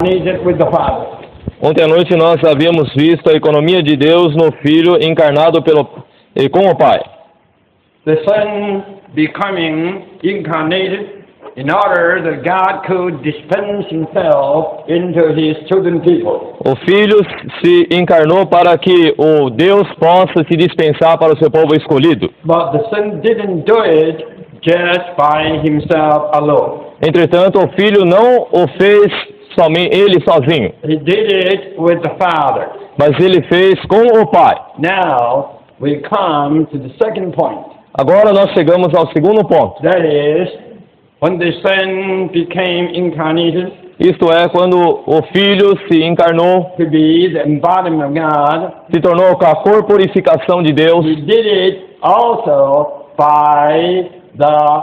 incarnated with the Father. Ontem à noite nós havíamos visto a economia de Deus no Filho encarnado com o Pai. The Son becoming incarnated in order that God could dispense himself into his chosen people. O Filho se encarnou para que o Deus possa se dispensar para o seu povo escolhido. But the Son didn't do it just by himself alone. Entretanto, o Filho não o fez somente ele sozinho, He did it with the Father. mas ele fez com o Pai. Now we come to the second point. Agora nós chegamos ao segundo ponto. That is, when the Son became incarnated Isto é, quando o Filho se encarnou, to be the embodiment of God, se tornou a corporificação de Deus, he did it also by the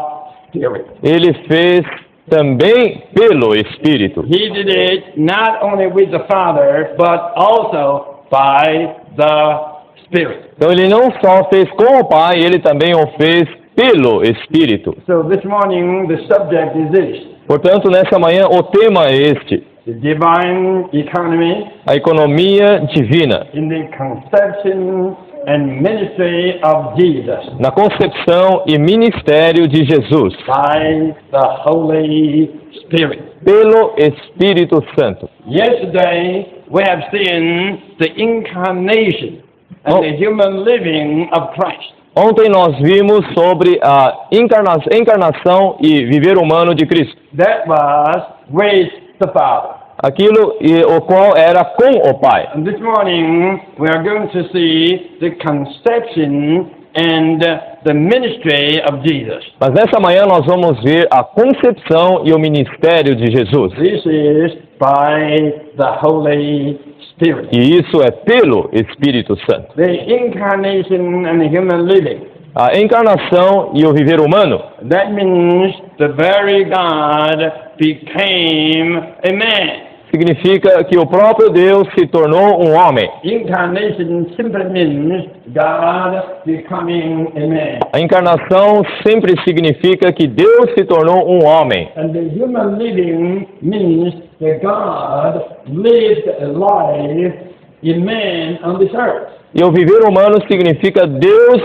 Spirit. ele fez também pelo Espírito. He did it not only with the Father, but also by the Spirit. Então ele não só fez com o Pai, ele também o fez pelo Espírito. So this morning the subject is this: Portanto, nessa manhã o tema é este: the divine economy a economia divina, in the conception and ministry of Jesus na concepção e ministério de Jesus, by the Holy Spirit. pelo Espírito Santo. Yesterday we have seen the incarnation and Oh. the human living of Christ. Ontem nós vimos sobre a encarnação e viver humano de Cristo. That was with the Father. Aquilo o qual era com o Pai. And this morning we are going to see the conception and the ministry of Jesus. Mas nessa manhã nós vamos ver a concepção e o ministério de Jesus. This is by the Holy Spirit. E isso é pelo Espírito Santo. The incarnation and the human living. A encarnação e o viver humano, That means the very God became a man. significa que o próprio Deus se tornou um homem. Incarnation simply means God becoming a man. A encarnação sempre significa que Deus se tornou um homem. And the human living means that God lived a life in man on this earth. E o viver humano significa Deus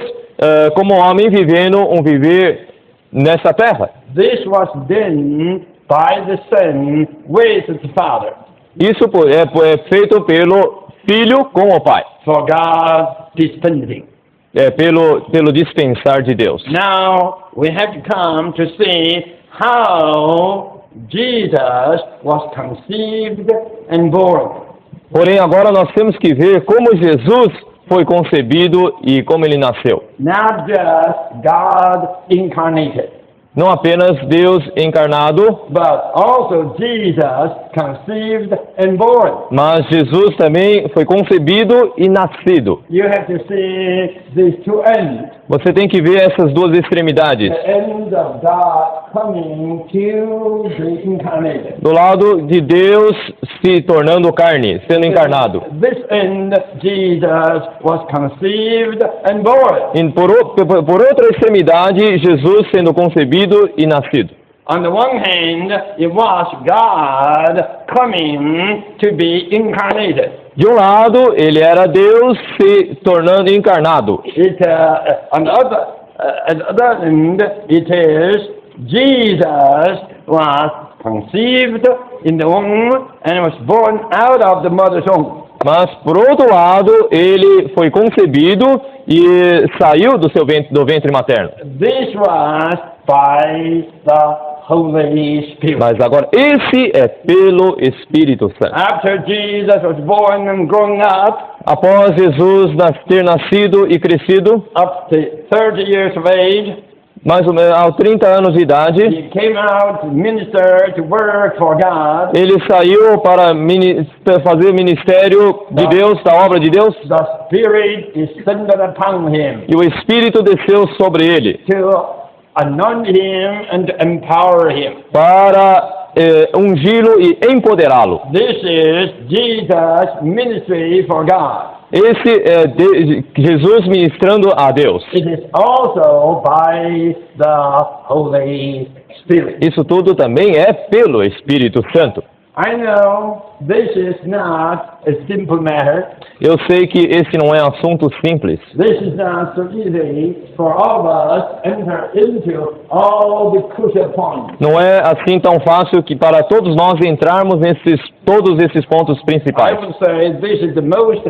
como homem vivendo um viver nessa terra. This was done by the Son with the Father. Isso é feito pelo Filho com o Pai. For God dispensing. Pelo dispensar de Deus. Now we have to come to see how Jesus was conceived and born. Porém, agora nós temos que ver como Jesus foi concebido e como ele nasceu. Not just God incarnated, Não apenas Deus encarnado, but also Jesus conceived and born. mas Jesus também foi concebido e nascido. You have to see these two ends. Você tem que ver essas duas extremidades. The end of God coming to the incarnated. Do lado de Deus se tornando carne, sendo encarnado. This end, Jesus was conceived and born. E por outra extremidade, Jesus sendo concebido e nascido. On the one hand, it was God coming to be incarnated. De um lado, ele era Deus se tornando encarnado. On the other end, it is Jesus was conceived in the womb and was born out of the mother's womb. Mas, por outro lado, ele foi concebido e saiu do ventre materno. This was by the Holy Spirit. Mas agora, esse é pelo Espírito Santo. After Jesus was born and grown up, Após Jesus ter nascido e crescido, up to 30 years of age, mais ou menos aos 30 anos de idade, he came out to minister, to work for God. ele saiu para fazer ministério de Deus, da obra de Deus, The Spirit descended upon him e o Espírito desceu sobre ele to anoint him and to empower him. para ungí-lo e empoderá-lo. This is Jesus' ministry for God. Esse é Jesus ministrando a Deus. It is also by the Holy Spirit. Isso tudo também é pelo Espírito Santo. I know this is not a simple matter. Eu sei que esse não é assunto simples. This is not so easy for all of us to enter into all the crucial points. Não é assim tão fácil que para todos nós entrarmos nesses todos esses pontos I principais. would say this is the most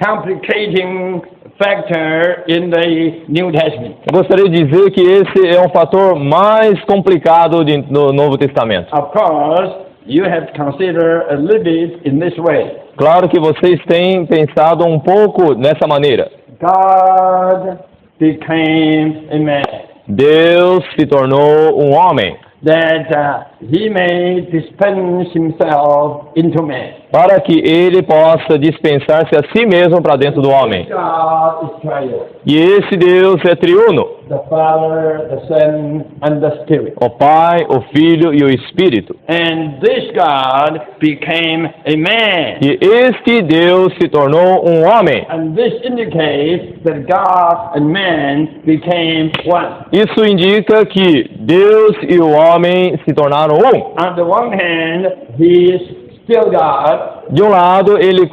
complicating factor in the New Testament. Eu gostaria de dizer que esse é um fator mais complicado do Novo Testamento. Of course, you have to consider a little bit in this way. Claro que vocês têm pensado um pouco nessa maneira. God became a man, Deus se tornou um homem that he may dispense himself into man. para que ele possa dispensar-se a si mesmo para dentro do homem. God is triune, E esse Deus é triuno, the Father, the Son, and the Spirit. o Pai, o Filho e o Espírito. And this God became a man. E este Deus se tornou um homem. And this indicates that God and man became one. Isso indica que Deus e o homem se tornaram um. On the one hand, he is still God, De um lado, ele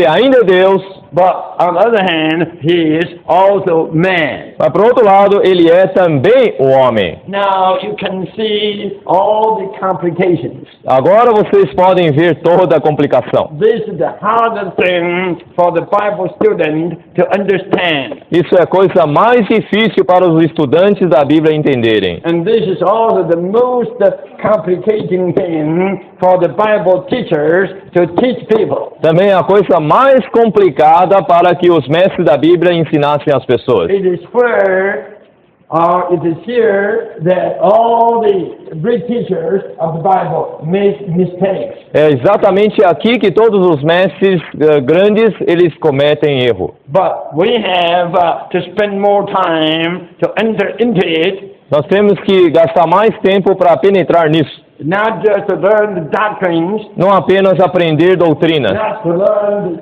ainda é Deus, but on the other hand, he is also man. mas por outro lado, ele é também o homem. Now you can see all the complications. Agora vocês podem ver toda a complicação. This is the hardest thing for the Bible student to understand. Isso é a coisa mais difícil para os estudantes da Bíblia entenderem. And this is also the most complicating thing for the Bible teachers to teach people. Também é a coisa mais complicada para que os mestres da Bíblia ensinassem as pessoas. It is here that all the great teachers of the Bible make mistakes. É exatamente aqui que todos os mestres grandes, eles cometem erro. But we have to spend more time to enter into it, Nós temos que gastar mais tempo para penetrar nisso. not just to learn the doctrines, Não apenas aprender doutrinas, not to learn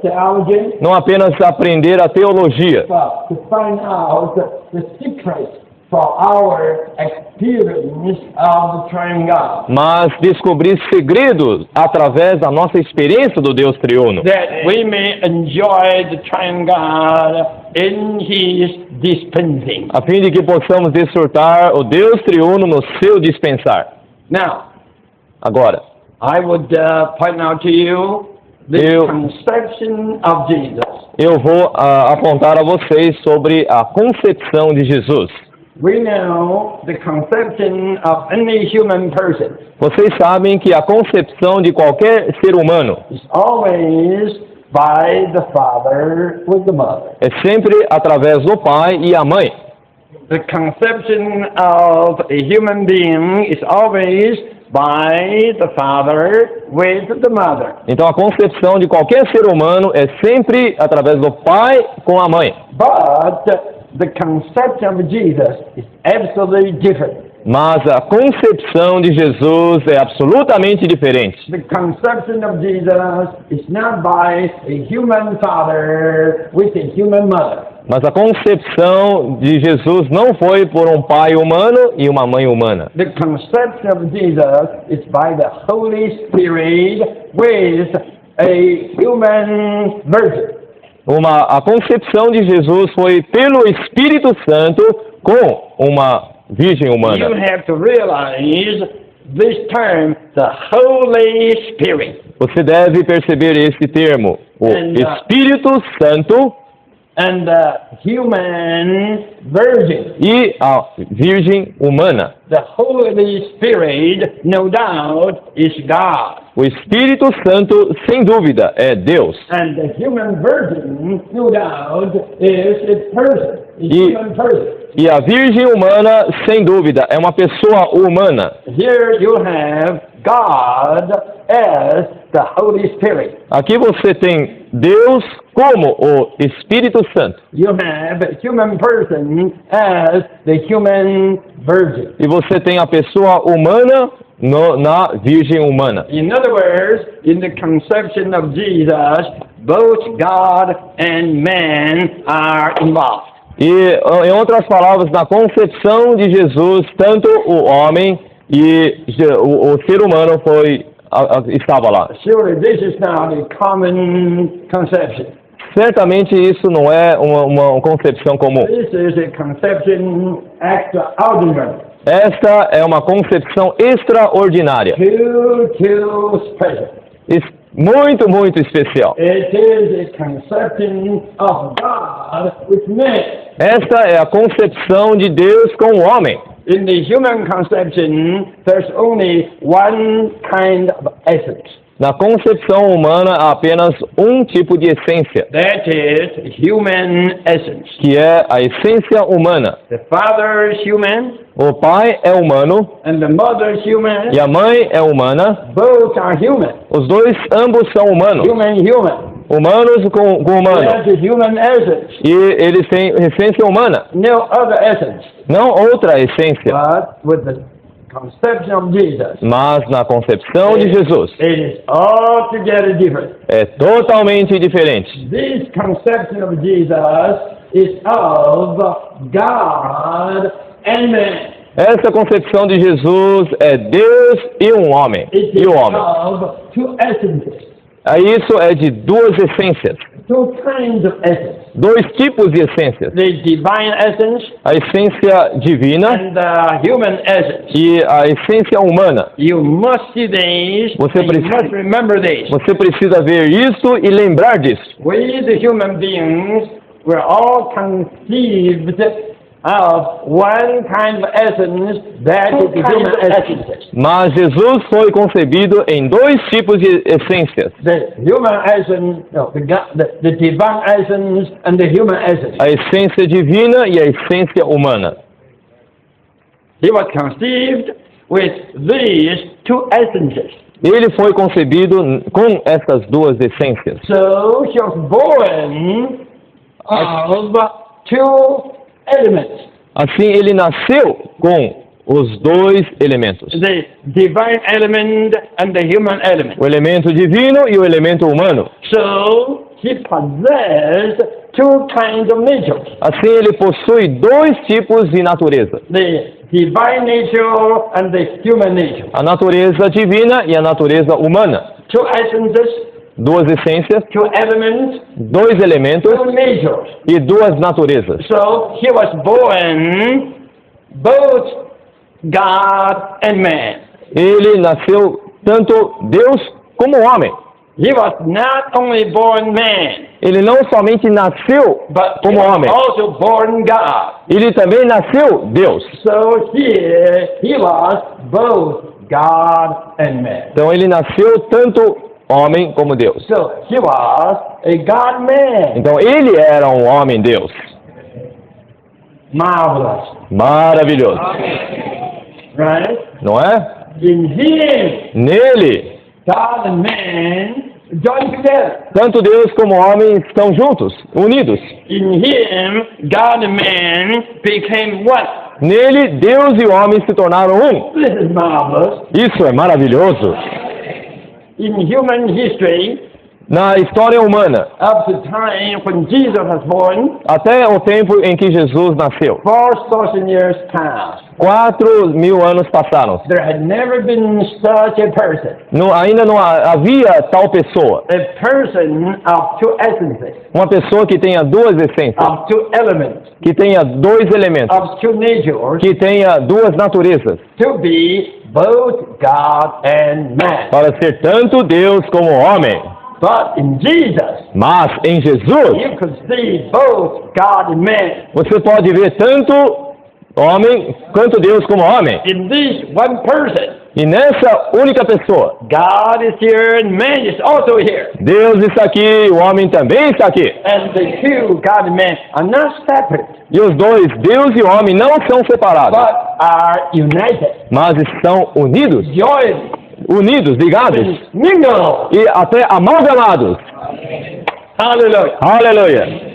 theology, não apenas aprender a teologia, but to find out the secrets for our experience of the triune God. mas descobrir segredos através da nossa experiência do Deus triuno, That we may enjoy the triune God in His dispensing. a fim de que possamos desfrutar o Deus triuno no seu dispensar. Now, Agora, I would point out to you the Eu- conception of Jesus. eu vou apontar a vocês sobre a concepção de Jesus. We know the conception of any human person Vocês sabem que a concepção de qualquer ser humano is always by the father with the mother. é sempre através do pai e a mãe. The conception of a human being is always by the father with the mother. Então a concepção de qualquer ser humano é sempre através do pai com a mãe. But the conception of Jesus is absolutely different. Mas a concepção de Jesus é absolutamente diferente. The conception of Jesus is not by a human father with a human mother. Mas a concepção de Jesus não foi por um pai humano e uma mãe humana. The conception of Jesus is by the Holy Spirit with a human virgin. A concepção de Jesus foi pelo Espírito Santo com uma virgem You humana. have to realize this term, the Holy Spirit. Você deve perceber esse termo, o Espírito Santo And the human virgin. e a virgem humana. The Holy Spirit, no doubt, is God. O Espírito Santo, sem dúvida, é Deus. And the human virgin, no doubt, is a person. A human person. E a virgem humana, sem dúvida, é uma pessoa humana. Here you have God as the Holy Spirit. Aqui você tem Deus como o Espírito Santo. You have a human person as the human virgin. E você tem a pessoa humana na virgem humana. In other words, in the conception of Jesus, both God and man are involved. E, em outras palavras, na concepção de Jesus, tanto o homem e o ser humano estava lá. Surely this is not a common conception. Certamente isso não é uma concepção comum. This is a conception extraordinary. Esta é uma concepção extraordinária. Too special. Muito, muito especial. It is a conception of God with man. Esta é a concepção de Deus com o homem. In the human conception, there's only one kind of essence. Na concepção humana há apenas um tipo de essência, That is human essence. que é a essência humana. The father is human O pai é humano and the mother is human. e a mãe é humana. Both are human. Os dois, ambos são humanos. Human. Humanos com humano. That's the human essence. E eles têm essência humana, No other essence. não outra essência. But with the conception of Jesus, Mas na concepção de Jesus it is altogether different. é totalmente diferente. This conception of Jesus is of God and man. Essa concepção de Jesus é Deus e um homem. It E is o homem. of two essences, Isso é de duas essências, two kinds of essence. dois tipos de essências. The divine essence A essência divina and the human essence. e a essência humana. You must see these, Você and you precisa- must remember this. Você precisa ver isso e lembrar disso. We, the human beings, were all conceived of one kind of essence, that is the human essence. Mas Jesus foi concebido em dois tipos de essências. The human essence, no, the divine essence and the human essence. A essência divina e a essência humana. He was conceived with these two essences. Ele foi concebido com essas duas essências. So he was born of two elements. Assim, ele nasceu com os dois elementos. The divine element and the human element. O elemento divino e o elemento humano. So he possessed two kinds of natures. Assim, ele possui dois tipos de natureza. The divine nature and the human nature. A natureza divina e a natureza humana. Two essences, Duas essências, two elements, dois elementos two natures. e duas naturezas. So he was born both God and man. Ele nasceu tanto Deus como homem. He was not only born man, Ele não somente nasceu but he como was homem, also born God. ele também nasceu Deus. So here he was both God and man. Então ele nasceu tanto homem como Deus. So he was a God man. Então ele era um homem Deus. Marvelous, Maravilhoso, right? não é? In him, Nele, God and man joined together. tanto Deus como homem estão juntos, unidos. In him, God and man became one. Nele, Deus e o homem se tornaram um. This is marvelous. Isso é maravilhoso. In human history, Na história humana, up to the time when Jesus was born, até o tempo em que Jesus nasceu, 4,000 years passed. 4.000 anos passaram. There had never been such a person. Ainda não havia tal pessoa. A person of two essences, Uma pessoa que tenha duas essências, of two elements, que tenha dois elementos, of two natures, que tenha duas naturezas, to be both God and man. para ser tanto Deus como homem. But in Jesus, Mas em Jesus, you could see both God and man. você pode ver tanto homem quanto Deus como homem. In this one person, E nessa única pessoa, God is here and man is also here. Deus está aqui, o homem também está aqui. And the two, God and man, are not separate, E os dois, Deus e o homem, não são separados, but are united, mas estão unidos, joined, ligados mingled. e até amalgamados. Hallelujah. Aleluia!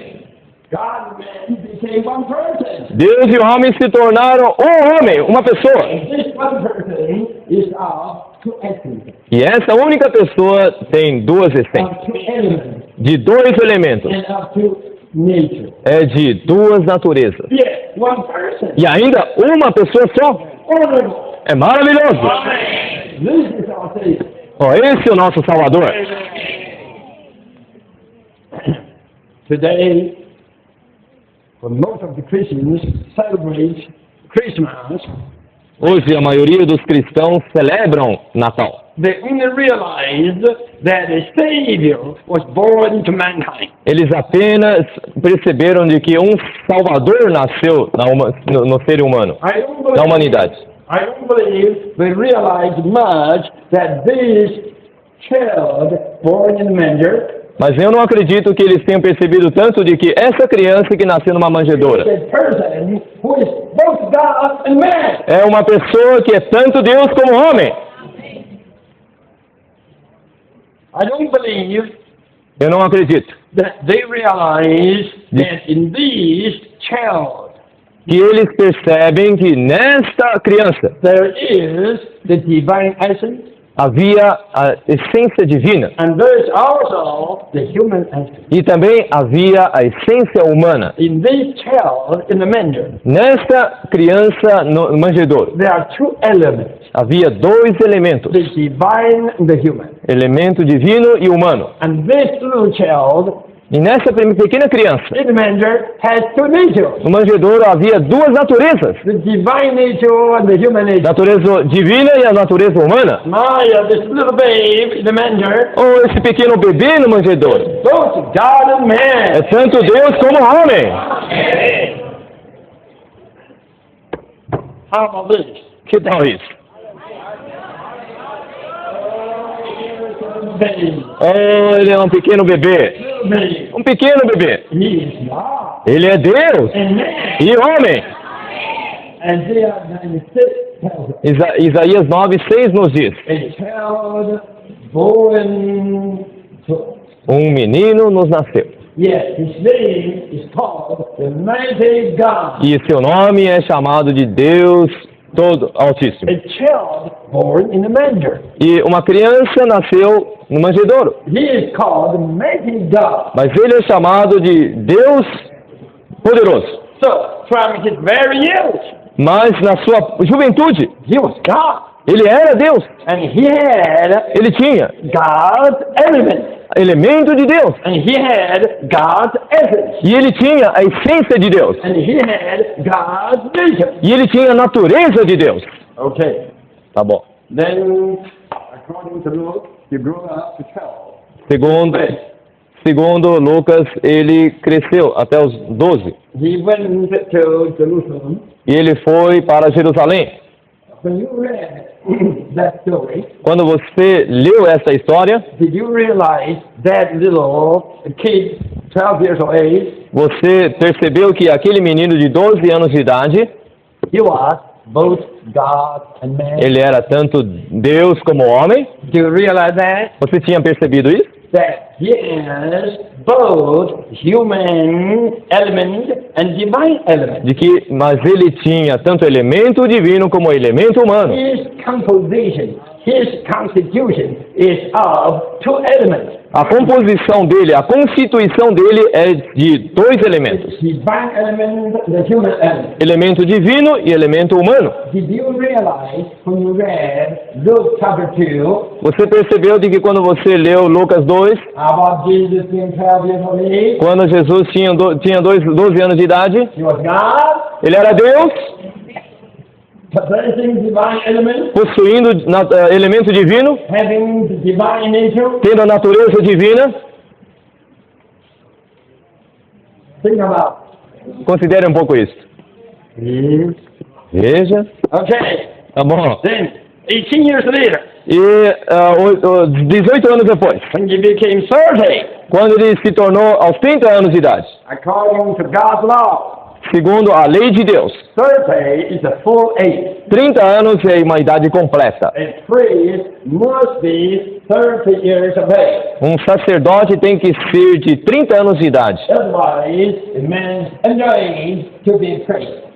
God and man became one person. Deus e o homem se tornaram um homem, uma pessoa. And this one person is of two essences, E essa única pessoa tem duas essências, of two elements, de dois elementos, and of two natures. é de duas naturezas. Yes, one person. E ainda uma pessoa só. Honorable. é maravilhoso. This is our Savior. Ó, esse é o nosso Salvador. Today, for most of the Christians celebrate Christmas, Hoje a maioria dos cristãos celebram Natal. they only realize that a Savior was born to mankind. Eles apenas perceberam de que um Salvador nasceu no ser humano, I don't na believe, humanidade. I don't believe they realize much that this child born in the manger Mas eu não acredito que eles tenham percebido tanto de que essa criança que nasceu numa manjedoura is a person who is both God and man. é uma pessoa que é tanto Deus como homem. I don't believe Eu não acredito that they realize that in this child que eles percebem que nesta criança there is the divine essence havia a essência divina and there's also the human essence. e também havia a essência humana. In this child in the manger, Nesta criança no manjedouro there are two elements, havia dois elementos, the divine and the human. elemento divino e humano. And this little child E nessa pequena criança, in the manger has two natures, no manjedouro havia duas naturezas, the divine nature and the human nature. natureza divina e a natureza humana. This little babe in the manger, Ou esse pequeno bebê no manjedouro both God and man. é tanto Deus como homem. How about this? Que tal isso? Baby, Oh, ele é um pequeno bebê. baby. Um pequeno bebê. He is God Ele é Deus and man. e homem. Isaiah 96 tells us, Isaías 9:6 nos diz: a child born to us. um menino nos nasceu. Yes, his name is called the Mighty God. E seu nome é chamado de Deus Todo Altíssimo. A child born in a manger. E uma criança nasceu no manjedouro. He is called the Mighty God. Mas ele é chamado de Deus Poderoso. So, from his very youth, Mas na sua juventude, he was God. ele era Deus. And he had Ele tinha God's element. elemento de Deus. And he had God's essence. E ele tinha a essência de Deus. And he had God's nature. E ele tinha a natureza de Deus. Okay. Tá bom. Then, according to Luke, he grew up to 12. Segundo Lucas, ele cresceu até os 12. He went to Jerusalem. E ele foi para Jerusalém. When you read that story, Quando você leu essa história, did you realize that little kid, 12 years of age, você percebeu que aquele menino de 12 anos de idade, he was both God and man? ele era tanto Deus como homem? Do you realize that? Você tinha percebido isso? That he has both human element and divine element. Mas ele tinha tanto elemento divino como elemento humano. His composition, his constitution is of two elements. A composição dele, a constituição dele é de dois elementos: The divine element, the human element. elemento divino e elemento humano. Did you realize when you read Luke chapter 2 Você percebeu de que quando você leu Lucas 2, about Jesus being 12 years of age, quando Jesus tinha 12 anos de idade, he was God, ele era Deus, possessing divine element, possuindo elemento divino, having the divine nature? tendo a natureza divina. Think about Considere um pouco isso. it. Veja. Okay, Tá bom. then 18 years later, E 18 anos depois, when he became 30, quando ele se tornou aos 30 anos de idade, according to God's law, segundo a lei de Deus, 30 is a full age. 30 anos é uma idade completa. A priest must be 30 years of age. Um sacerdote tem que ser de 30 anos de idade. Otherwise, a man underage to be a priest.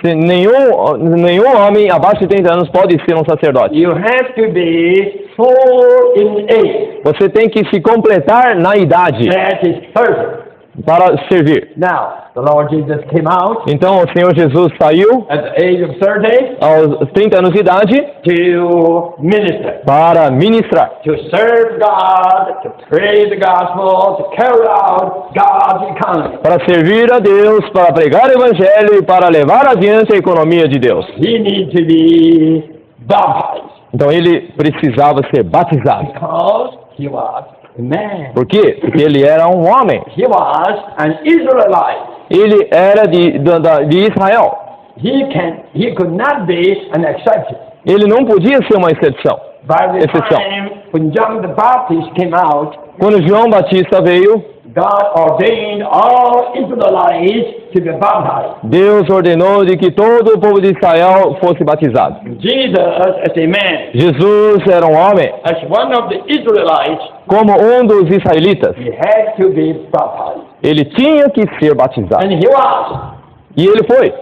Nenhum homem abaixo de 30 anos pode ser um sacerdote. You have to be full in age. Você tem que se completar na idade. That is 30. para servir. Now, the Lord Jesus came out Então o Senhor Jesus saiu at the age of 30 aos 30 anos de idade to minister, para ministrar, to serve God, to preach the gospel, to carry out God's economy. para servir a Deus, para pregar o Evangelho e para levar adiante a economia de Deus. He needs to be baptized Então ele precisava ser batizado. because he was a man. Por quê? Porque ele era um homem. He was an Israelite. Ele era de Israel. He could not be an exception. Ele não podia ser uma exceção. By the Excepção. time when John the Baptist came out, Quando João Batista veio, God ordained all Israelites to be baptized. Deus ordenou de que todo o povo de Israel fosse batizado. Jesus, as a man, Jesus era um homem, as one of the Israelites, como um dos israelitas. he had to be baptized. Ele tinha que ser batizado. And he was. E ele foi.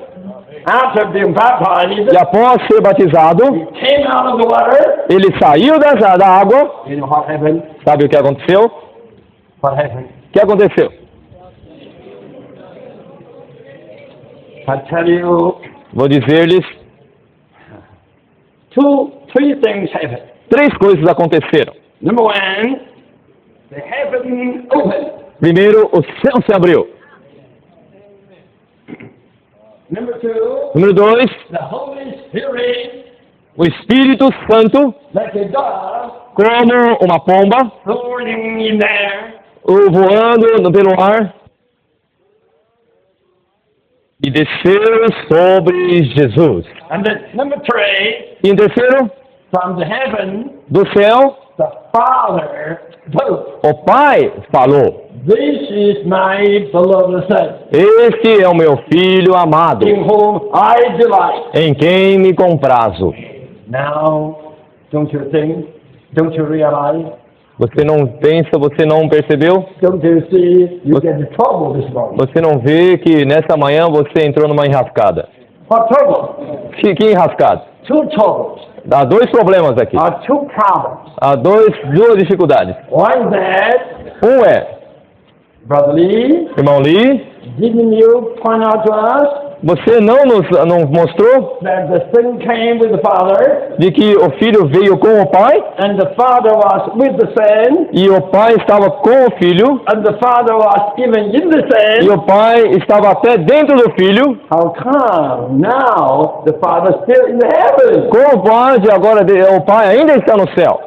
After being baptized, E após ser batizado, he came out of the water. ele saiu da água. You know what happened? Sabe o que aconteceu? What happened? O que aconteceu? I tell you, Vou dizer-lhes, three things happened. 3 coisas aconteceram. Number one, the heaven opened. Primeiro, o céu se abriu. Number two, Número 2, the Holy Spirit, o Espírito Santo, like a dove, como uma pomba, floating in there, voando pelo ar, e desceu sobre Jesus. and then number three, E em terceiro, from the heaven, do céu, the Father spoke. o Pai falou: This is my beloved Son, Este é o meu filho amado, in whom I delight. em quem me comprazo. Now, don't you think? Don't you realize? Você não pensa, você não percebeu? Don't you see? You get in trouble this morning. Você não vê que nessa manhã você entrou numa enrascada? What trouble? Que enrascada? Two troubles. Há 2 problemas aqui. Two problems. Há duas dificuldades. One that, Um é, Brother Lee, irmão Lee, didn't you point out to us você não mostrou that the Son came with the Father, de que o filho veio com o Pai and the Father was with the Son, e o Pai estava com o filho and the Father was even in the e Son? o Pai estava até dentro do filho? How come now the Father still in the heaven, Como pode agora o Pai ainda está no céu?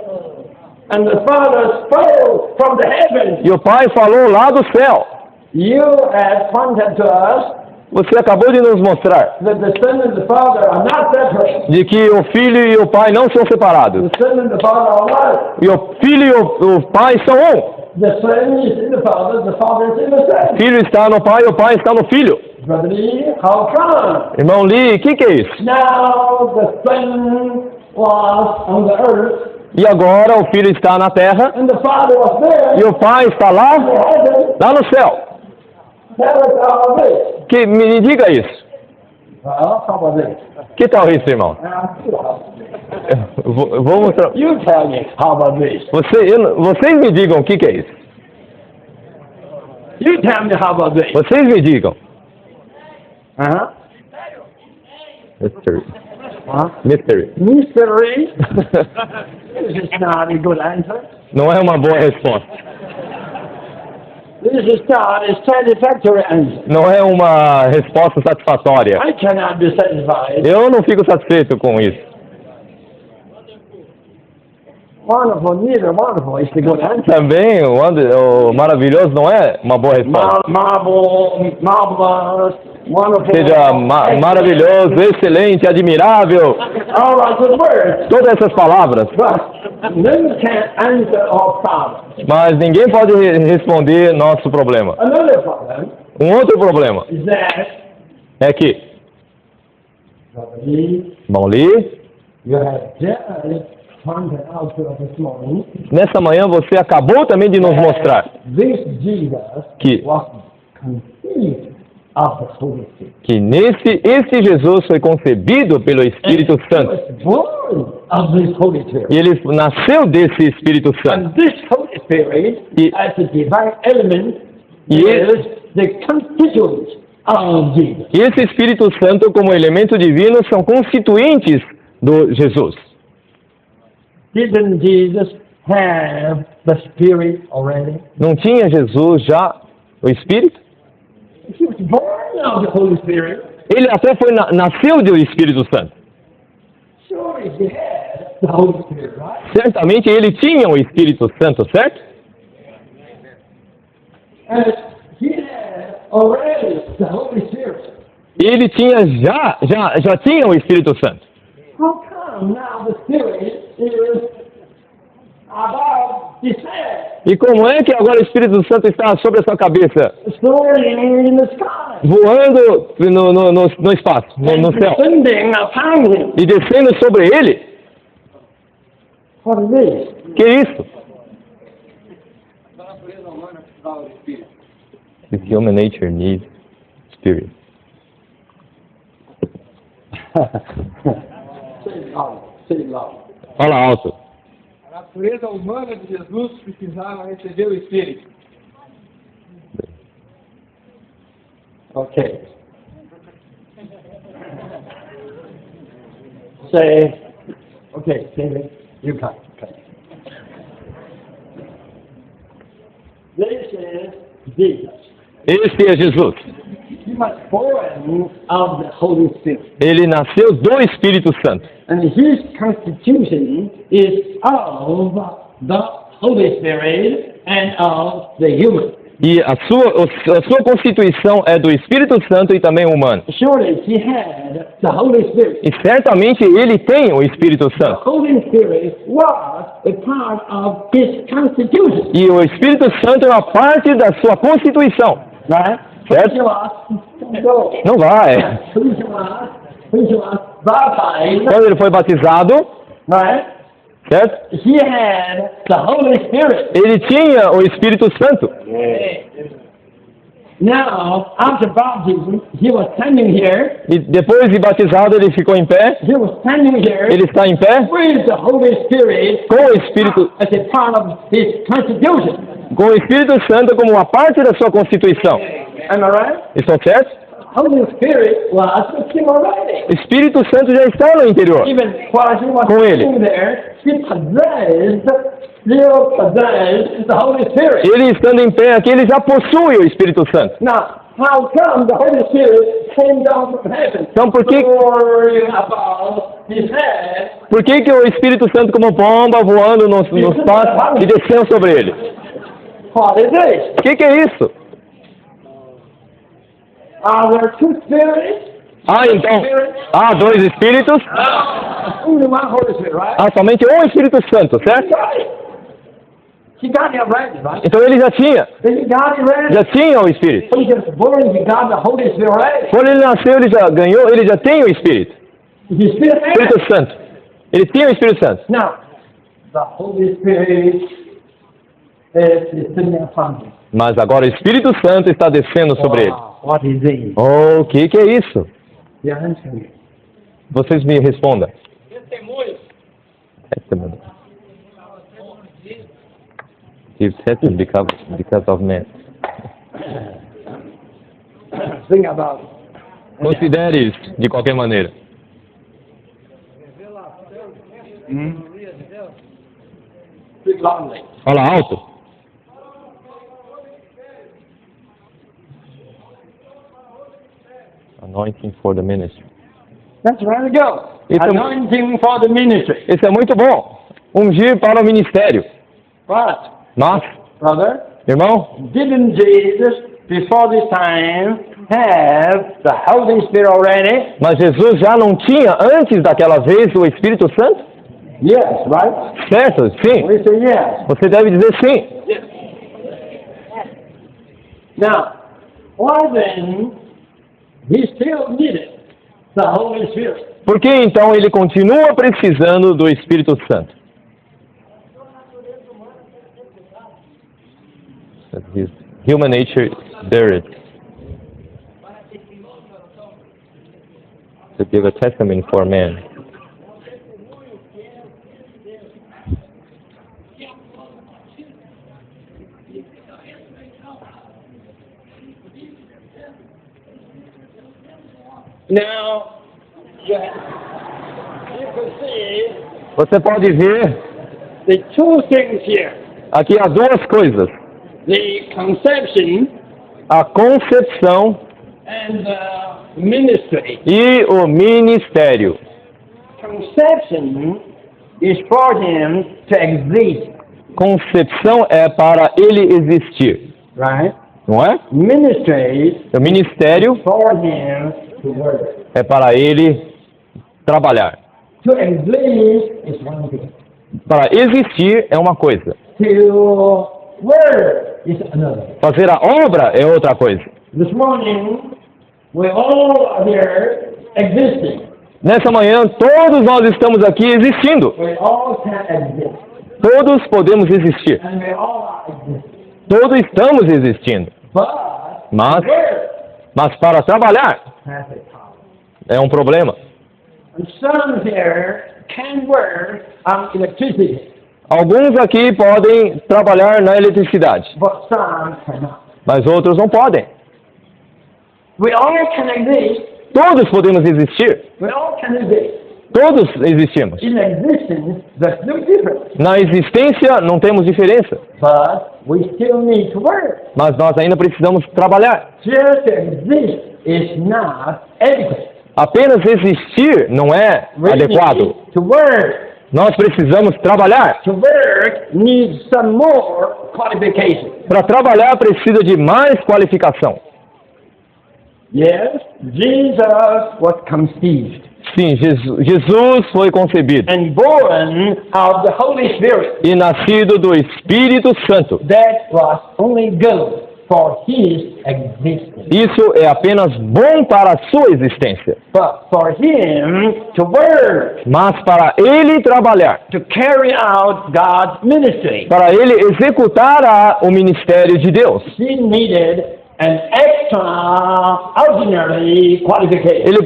and the Father spoke from the heaven? E o Pai falou lá do céu. You have pointed to us Você acabou de nos mostrar that the Son and the Father are not separate. de que o filho e o Pai não são separados. The Son and the Father are one. E o filho e o Pai são um. The Son is in the Father is in the O Son. filho está no Pai e o Pai está no filho. Brother Lee, how come? Irmão Lee, o que é isso? Now the Son was on the earth, E agora o filho está na terra and the Father was there e o Pai está lá, in the heaven. lá no céu. Tell us all of this. Que me diga isso. Well, how about this? Que tal isso, irmão? Vou mostrar. You tell me, how about this? Vocês me digam o que é isso. You tell me, how about this? Vocês me digam. Uh-huh. Mystery. Huh? Mystery. Mystery? This is not a good answer. Não é uma boa resposta. This is not a satisfactory answer. Não é uma resposta satisfatória. I cannot be satisfied. Eu não fico satisfeito com isso. Wonderful, neither wonderful is the good answer. Também o maravilhoso não é uma boa resposta. Marvelous, wonderful. Seja maravilhoso, excelente, admirável. All are good words, Todas essas palavras. but none can answer our problem. Mas ninguém pode responder nosso problema. Another problem Outro problema is that, é que, Brother Lee, irmão Lee, you have just pointed out to us this morning nessa manhã você acabou também de nos mostrar this Jesus que was conceived of the Holy Spirit. que esse Jesus foi concebido pelo Espírito He Santo. was born of this Holy Spirit. E ele nasceu desse Espírito Santo. And this Holy Spirit, E- as a divine element, E is the constituents of Jesus. Esse Espírito Santo, como elemento divino, são constituintes do Jesus. Didn't Jesus have the Spirit already? Não tinha Jesus já o Espírito? He was born of the Holy Spirit. Ele até nasceu do Espírito Santo. Surely he had the Holy Spirit, right? Certamente ele tinha o Espírito Santo, certo? And he had already the Holy Spirit. Ele tinha já tinha o Espírito Santo. How come now the Spirit is above his head, E como é que agora o Espírito Santo está sobre a sua cabeça, soaring in the sky, voando no espaço, no céu, descending upon him? e descendo sobre ele? What is this? Que isso? His human nature needs spirit. Say it loud. Fala alto. A natureza humana de Jesus precisava receber o Espírito. Okay. Say, okay, David, you come. This is Jesus. Esse é Jesus. He was born of the Holy Spirit. Ele nasceu do Espírito Santo. And his constitution is of the Holy Spirit and of the human. E a sua constituição é do Espírito Santo e também humano. Surely he had the Holy Spirit. E certamente ele tem o Espírito The Santo. Holy Spirit was a part of his constitution. E o Espírito Santo é uma parte da sua constituição. Right? Certo? Não vai. He was baptized. Quando ele foi batizado, Right? certo? He had the Holy Spirit. Ele tinha o Espírito Santo. Now, after baptism, he was standing here. E depois de batizado, ele ficou em pé. He was standing here Ele está em pé with the Holy Spirit com o Espírito, as a part of his constitution. com o Espírito Santo como uma parte da sua constituição. Am I right? Estão certos? Holy Spirit was with him already. O Espírito Santo já está no interior. Even while he was Com ele. sitting there, he still possessed the Holy Spirit. Ele estando em pé aqui, ele já possui o Espírito Santo. Now, how come the Holy Spirit came down from heaven? Então por que Soaring above his head? Por que o Espírito Santo como pomba voando no espaço e descendo sobre ele? What is this? O que é isso? Are there two spirits? Então, há dois Espíritos, Only one Holy Spirit, right? há somente um Espírito Santo, certo? He got it already, right? Então ele já tinha Já tinha o Espírito. He was born, he got the Holy Spirit already. Quando ele nasceu, ele já ganhou, ele já tem o Espírito. He still has Espírito it. Santo. Ele tinha o Espírito Santo. Now, the Holy Spirit is descending upon him. Mas agora o Espírito Santo está descendo sobre ele. Wow, what is it? Oh, o que é isso? The answer. Vocês me respondam. Testemunho. Testament. Give testament because of man. Think about it. Considere isso, de qualquer maneira. Speak loudly. Fala alto. Anointing for the ministry. That's where we go. It's a- Anointing for the ministry. Isso é muito bom. Ungir para o ministério. But, Mas, brother, irmão, didn't Jesus, before this time, have the Holy Spirit already? mas Jesus já não tinha antes daquela vez o Espírito Santo? Yes, right? Certo? Sim. We say yes. Você deve dizer sim. Now, why then he still needed the Holy Spirit? Por que então ele continua precisando do Espírito Santo? His human nature there it. To give a testimony for man. Now, you can see Você pode ver the two things here. aqui há duas coisas: The conception a concepção and the ministry. e o ministério. Conception is for him to exist, Concepção é para ele existir, right? não é? Ministry O ministério is for him to work. é para ele trabalhar. To exist is one thing. Para existir é uma coisa. To work is another. Fazer a obra é outra coisa. This morning, we all are here existing. Nessa manhã, todos nós estamos aqui existindo. We all can exist. Todos podemos existir. And we all are existing. Todos estamos existindo. But Mas, work mas para trabalhar has a problem. é um problema. And some here can work on electricity, Alguns aqui podem trabalhar na eletricidade, but some cannot. mas outros não podem. We all can exist. Todos podemos existir. We all can exist. Todos existimos. In existence, there's no difference. Na existência não temos diferença, But we still need to work. mas nós ainda precisamos trabalhar. Just to exist is not adequate. Apenas existir não é We adequado. need to work. Nós precisamos trabalhar. To work needs some more qualification. Para trabalhar precisa de mais qualificação. Yes, Jesus was conceived Sim, Jesus foi concebido and born of the Holy Spirit. e nascido do Espírito Santo. That was only good for his existence. Isso é apenas bom para a sua existência. But for him to work, Mas para ele trabalhar, to carry out God's ministry, para ele executar o ministério de Deus, he needed an extraordinary qualification. ele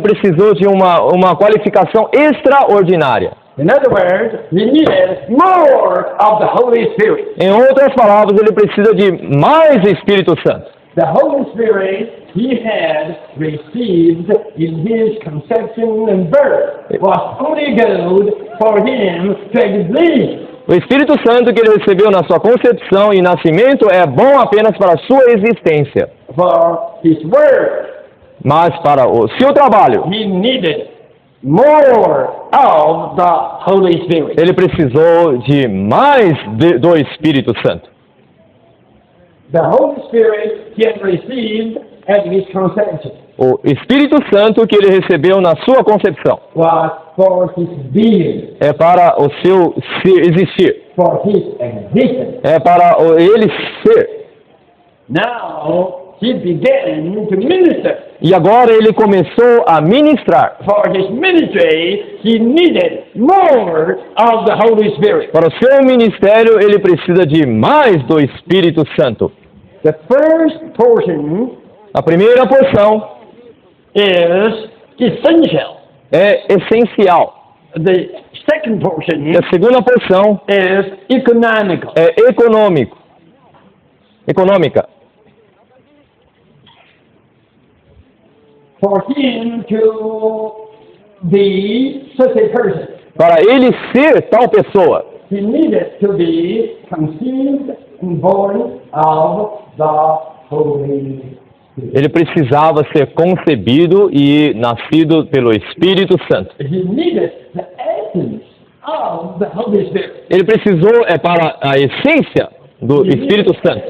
precisou de uma qualificação extraordinária. In other words, he needed more of the Holy Spirit. Em outras palavras, ele precisa de mais Espírito Santo. The Holy Spirit he had received in his conception and birth was only good for him to exist. O Espírito Santo que ele recebeu na sua concepção e nascimento é bom apenas para a sua existência. For his work, Mas para o seu trabalho, he needed more of the Holy Spirit. ele precisou de mais do Espírito Santo. The Holy Spirit he had received at his conception O Espírito Santo que ele recebeu na sua concepção was for his being, é para o seu existir, for his existence. é para ele ser. Now he began to minister. E agora ele começou a ministrar. For his ministry, he needed more of the Holy Spirit. Para o seu ministério, ele precisa de mais do Espírito Santo. The first portion A primeira porção is essential. é essencial. The second portion E a segunda porção is economical. é econômica. For him to be such a person, Para ele ser tal pessoa, he needed to be conceived and born of the Holy Spirit. ele precisava ser concebido e nascido pelo Espírito Santo. He needed the essence of the Holy Spirit. Ele precisou para a essência do Espírito Santo.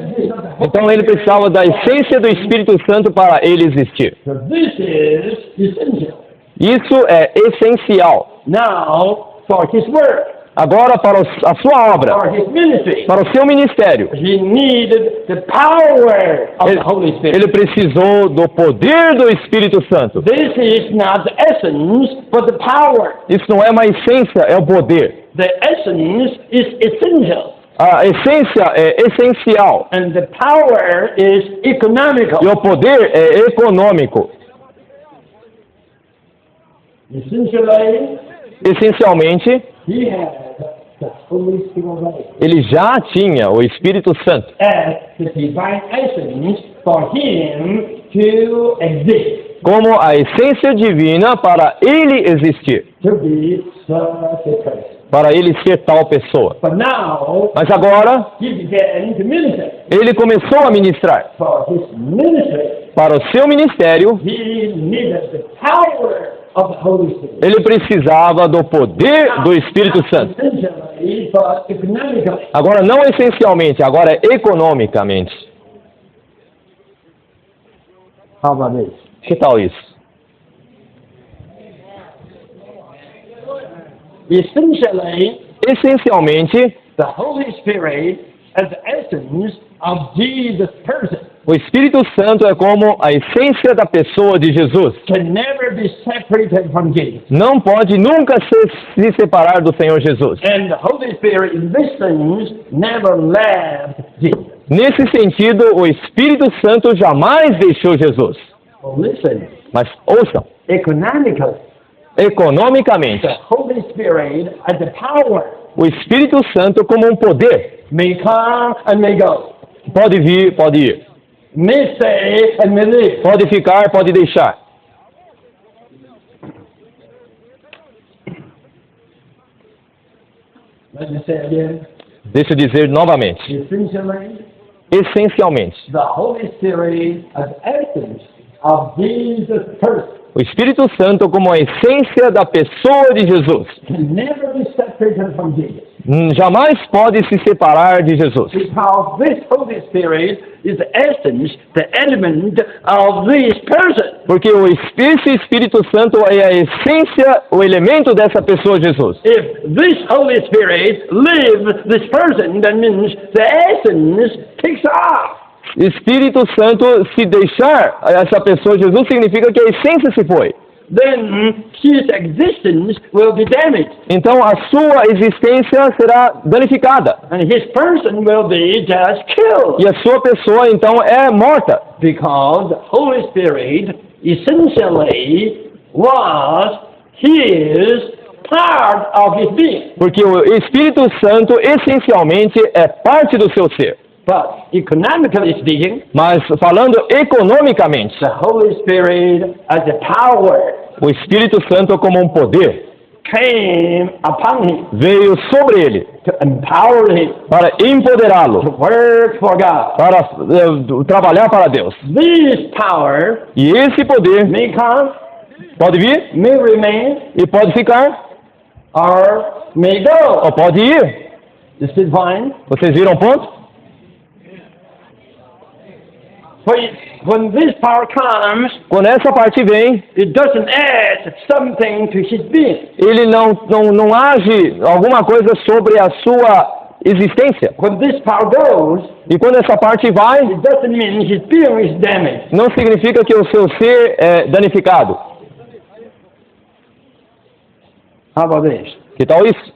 Então ele precisava da essência do Espírito Santo para ele existir. So this is essential. Isso é essencial. Now, for his work, Agora para a sua obra, for his ministry, para o seu ministério, he needed the power of the Holy Spirit. ele precisou do poder do Espírito Santo. This is not the essence, but the power. Isso não é uma essência, é o poder. The essence is essential, A essência é essencial and the power is economical. e o poder é econômico. Essentially, Essencialmente, he had the Holy Spirit ele já tinha o Espírito Santo as the divine essence for him to exist. como a essência divina para ele existir, to be such a person. para ele ser tal pessoa. But now, Mas agora, he began to minister. ele começou a ministrar. For his ministry, Para o seu ministério, he needed the power of the Holy Spirit. ele precisava do poder do Espírito Santo. Essentially, but economically. Agora, não essencialmente, agora economicamente. How about this? Que tal isso? Essentially, Essencialmente, the Holy Spirit as the essence of Jesus' person o Espírito Santo é como a essência da pessoa de Jesus. can never be separated from Jesus. Não pode nunca se separar do Senhor Jesus. And the Holy Spirit in this sense never left Jesus. Nesse sentido, o Espírito Santo jamais deixou Jesus. Well, listen, Mas ouçam, economically, economicamente, the Holy Spirit as a power o Espírito Santo como um poder may come and may go, pode vir, pode ir, may stay and may leave. pode ficar, pode deixar. Let me say again. Deixa eu dizer novamente, Essentially, essencialmente, the Holy Spirit as essence of Jesus' person o Espírito Santo como a essência da pessoa de Jesus. can never be separated from Jesus. Jamais pode se separar de Jesus. Because this Holy Spirit is the essence, the element of this person. Porque esse Espírito Santo é a essência, o elemento dessa pessoa Jesus. If this Holy Spirit leaves this person, that means the essence takes off. Espírito Santo, se deixar essa pessoa Jesus, significa que a essência se foi. Then his existence will be damaged. Então a sua existência será danificada. And his person will be just killed. E a sua pessoa então é morta. Because the Holy Spirit essentially was his part of his being. Porque o Espírito Santo essencialmente é parte do seu ser. But economically speaking, Mas falando economicamente, the Holy Spirit as a power o Espírito Santo como um poder came upon him veio sobre ele to empower him para to empoderá-lo, work for God. para trabalhar para Deus. This power E esse poder may come, pode vir may remain, e pode ficar, or may go. ou pode ir. This is fine. Vocês viram o ponto? When this power comes, Quando essa parte vem, it doesn't add something to his being. ele não age alguma coisa sobre a sua existência. When this power goes, E quando essa parte vai, it doesn't mean his being is damaged. não significa que o seu ser é danificado. How about this? Que tal isso?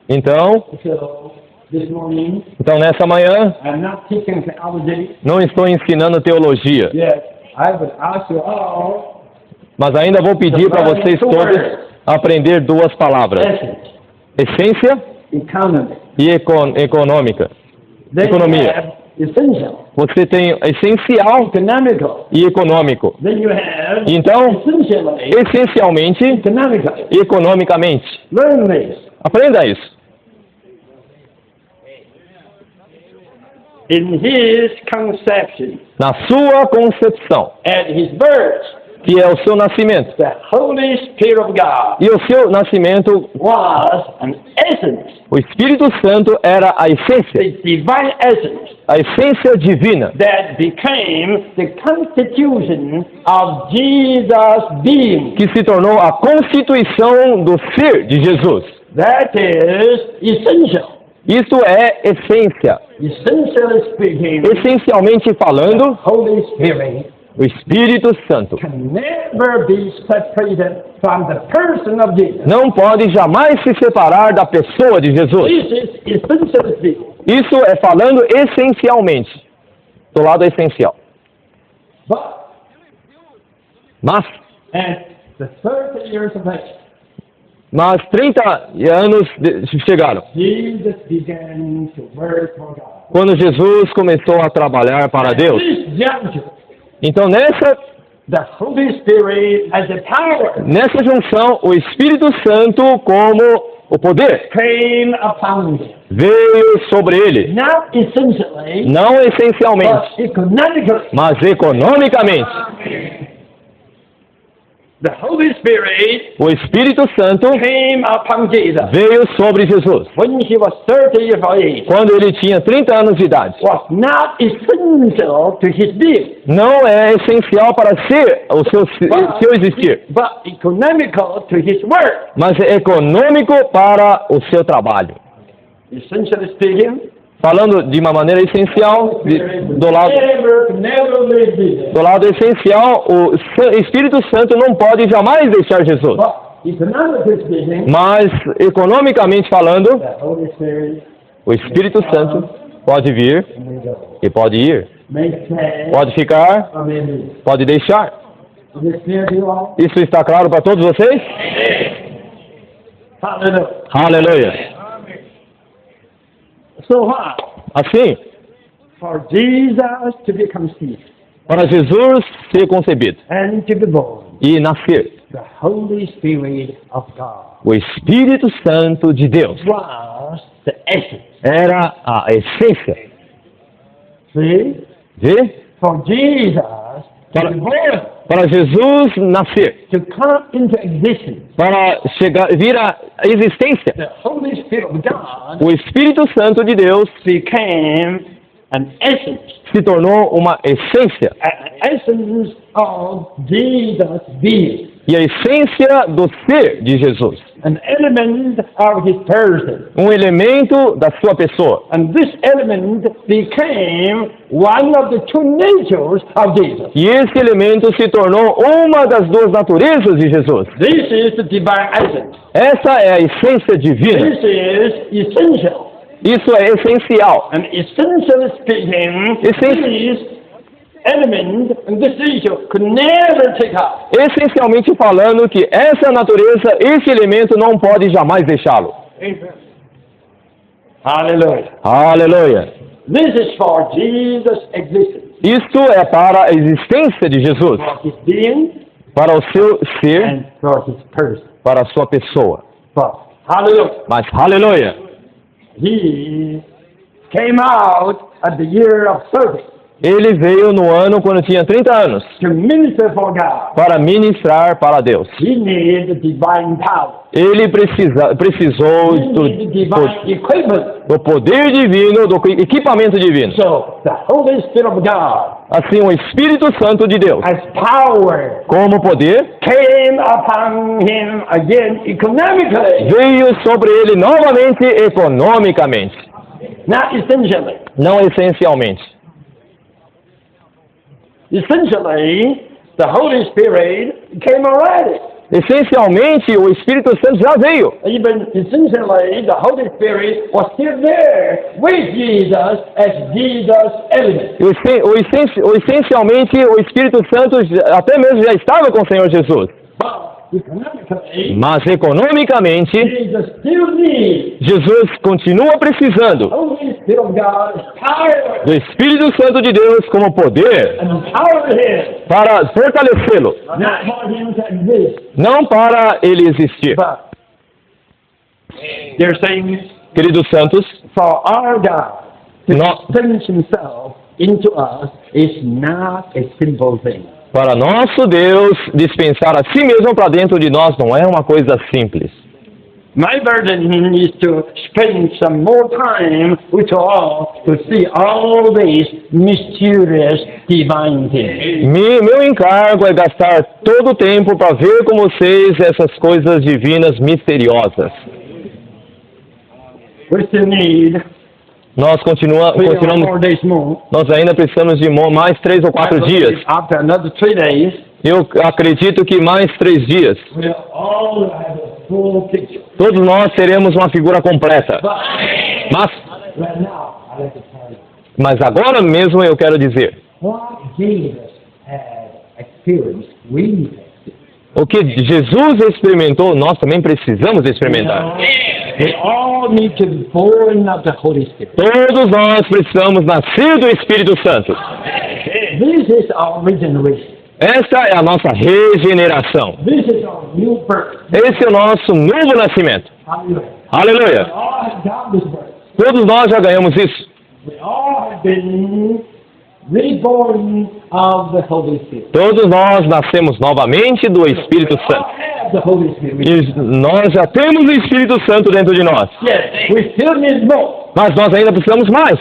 Então, So this morning, então nessa manhã, I'm not teaching theology. não estou ensinando teologia, Yes, I would ask you all mas ainda vou pedir para vocês todos aprender duas palavras: essence, essência economy. e econômica. Then Economia. you have essential, Você tem essencial economical. e econômico. Then you have Então, essentially, essencialmente, economical. economicamente. Learn this. Aprenda isso. In his conception, Na sua concepção, at his birth, que é o seu nascimento. the Holy Spirit of God E o seu nascimento, was an essence, o Espírito Santo era a the essência, divine essence a essência divina, that became the constitution of Jesus' being. que se tornou a constituição do ser de Jesus. That is essential. Isso é essência. Essentially speaking, Essencialmente falando, Holy Spirit o Espírito Santo can never be separated from the person of Jesus. não pode jamais se separar da pessoa de Jesus. This is essentially speaking. Isso é falando essencialmente, do lado essencial. But Mas, at the 30 years of age, Mas 30 anos chegaram. Jesus began to work for God. Quando Jesus começou a trabalhar para Deus. This juncture, Então the Holy Spirit as a power nessa junção, o Espírito Santo como o poder came upon him. veio sobre ele. Not essentially, Não essencialmente, but economically. mas economicamente. The Holy Spirit O Espírito Santo came upon Jesus veio sobre Jesus. when he was 30 years of age. Quando ele tinha 30 anos de idade. Was not essential to his being, Não é essencial para o seu existir, but economical to his work. mas é econômico para o seu trabalho. Essentially speaking, Falando de uma maneira essencial, do lado essencial, o Espírito Santo não pode jamais deixar Jesus. but economically speaking, Mas, economicamente falando, the Holy Spirit o Espírito Santo pode vir may go, e pode ir, may stay, pode ficar, or may leave. pode deixar. Is this clear to you all? Isso está claro para todos vocês? Hallelujah. Aleluia! So what? Assim, For Jesus to be conceived para Jesus ser concebido and to be born, e nascer, the Holy Spirit of God o Espírito Santo de Deus was the essence. era a essência. See? Vê? For Jesus to be born, Para Jesus nascer, to come into existence, para vir à existência, the Holy Spirit of God o Espírito Santo de Deus became an essence, se tornou uma essência. an essence of Jesus' being, E a essência do ser de Jesus. an element of his person. Um elemento da sua pessoa. And this element became one of the two natures of Jesus. E esse elemento se tornou uma das duas naturezas de Jesus. This is the divine essence. Essa é a essência divina. This is essential. Isso é essencial. And essentially speaking, this element and this issue could never take off. Essencialmente falando que essa natureza, esse elemento não pode jamais deixá-lo. Hallelujah. Aleluia. This is for Jesus' existence, Isto é para a existência de Jesus, for his being para o seu ser, and for his person. para a sua pessoa. But, hallelujah. Mas, aleluia, He came out at the year of 30 ele veio no ano quando tinha 30 anos to minister for God. para ministrar para Deus. He needed divine power. Ele precisou He needed divine equipment. do poder divino, do equipamento divino. So the Holy Spirit of God, Assim, o Espírito Santo de Deus, as power, como poder, came upon him again economically, veio sobre ele novamente economicamente, not essentially. não essencialmente. Essentially, the Holy Spirit came already. Essencialmente, o Espírito Santo já veio. Even essentially, the Holy Spirit was still there with Jesus as Jesus' element. Essencialmente, o Espírito Santo até mesmo já estava com o Senhor Jesus. But economically, Mas economicamente, Jesus still needs Jesus continua precisando the Holy Spirit of God as power do Espírito Santo de Deus como poder and empower him, para fortalecê-lo, not for him to exist. não para ele existir. But they're saying Queridos santos, for our God to No. dispense himself into us is not a simple thing. para nosso Deus dispensar a si mesmo para dentro de nós não é uma coisa simples. My burden is to spend some more time with you all to see all these mysterious divine things. Meu encargo é gastar todo o tempo para ver com vocês essas coisas divinas misteriosas. We still need Nós continuamos, 4 days more. nós ainda precisamos de mais 3 ou 4 dias. After another 3 days, Eu acredito que mais 3 dias, we'll all have a full picture. todos nós teremos uma figura completa. But Mas, right now, I'd like to tell you mas agora mesmo eu quero dizer, what Jesus had experienced, we O que Jesus experimentou, nós também precisamos experimentar. We all need to be born of the Holy Spirit. Todos nós precisamos nascer do Espírito Santo. This is our regeneration. Essa é a nossa regeneração. This is our new birth. Esse é o nosso novo nascimento. Hallelujah. Aleluia! We all have got this birth. Todos nós já ganhamos isso. We all have been reborn of the Holy Spirit. Todos nós nascemos novamente do Espírito We all Santo. have the Holy Spirit. E nós já temos o Espírito Santo dentro de nós. Yes, we still need more. Mas nós ainda precisamos mais.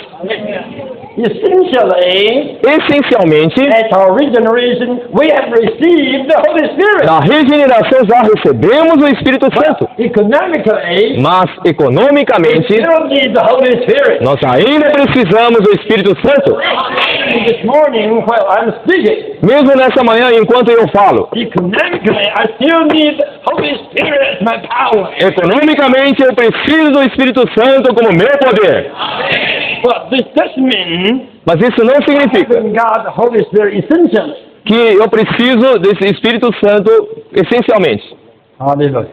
Essentially, Essencialmente, at our regeneration, we have received the Holy Spirit. na regeneração já recebemos o Espírito Santo. Economically, Mas, we economicamente, still need the Holy Spirit. nós ainda precisamos do Espírito Santo. This morning, while I'm speaking, Mesmo nessa manhã, enquanto eu falo, economically, I still need the Holy Spirit as my power. economicamente eu preciso do Espírito Santo como meu poder. But this doesn't mean Mas isso não significa having God the Holy Spirit essentially. que eu preciso desse Espírito Santo essencialmente. Hallelujah.